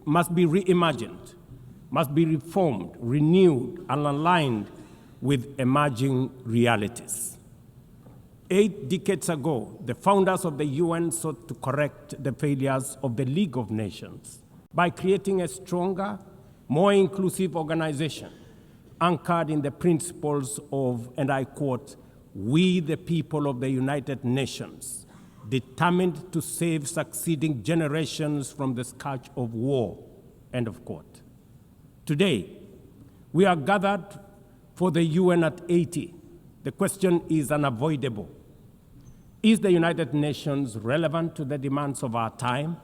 must be reimagined, must be reformed, renewed, and aligned with emerging realities. 8 decades ago, the founders of the UN sought to correct the failures of the League of Nations by creating a stronger, more inclusive organization anchored in the principles of, and I quote, "We the people of the United Nations, determined to save succeeding generations from the scourge of war," end of quote. Today, we are gathered for the UN at 80. The question is unavoidable. Is the United Nations relevant to the demands of our time?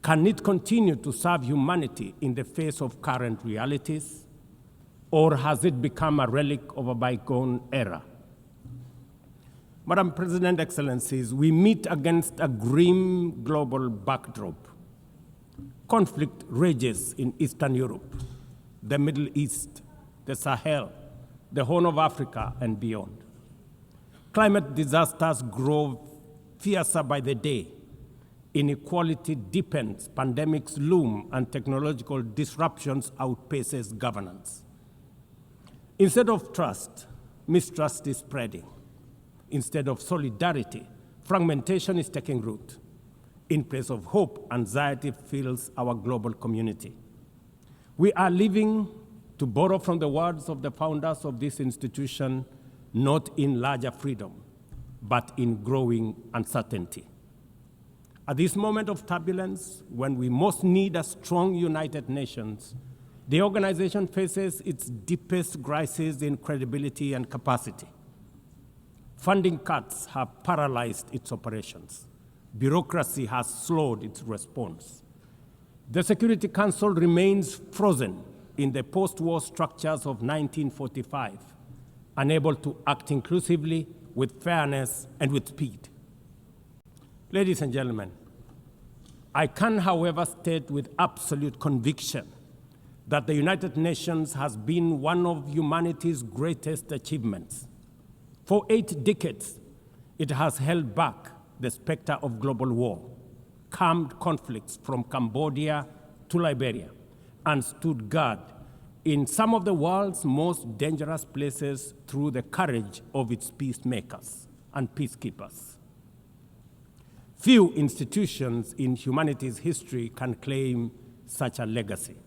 Can it continue to serve humanity in the face of current realities? Or has it become a relic of a bygone era? Madam President, Excellencies, we meet against a grim global backdrop. Conflict rages in Eastern Europe, the Middle East, the Sahel, the Horn of Africa, and beyond. Climate disasters grow fiercer by the day. Inequality deepens, pandemics loom, and technological disruptions outpaces governance. Instead of trust, mistrust is spreading. Instead of solidarity, fragmentation is taking root. In place of hope, anxiety fills our global community. We are living, to borrow from the words of the founders of this institution, not in larger freedom, but in growing uncertainty. At this moment of turbulence, when we most need a strong United Nations, the organization faces its deepest crisis in credibility and capacity. Funding cuts have paralyzed its operations. Bureaucracy has slowed its response. The Security Council remains frozen in the post-war structures of 1945, unable to act inclusively, with fairness, and with speed. Ladies and gentlemen, I can, however, state with absolute conviction that the United Nations has been one of humanity's greatest achievements. For 8 decades, it has held back the specter of global war, calmed conflicts from Cambodia to Liberia, and stood guard in some of the world's most dangerous places through the courage of its peacemakers and peacekeepers. Few institutions in humanity's history can claim such a legacy.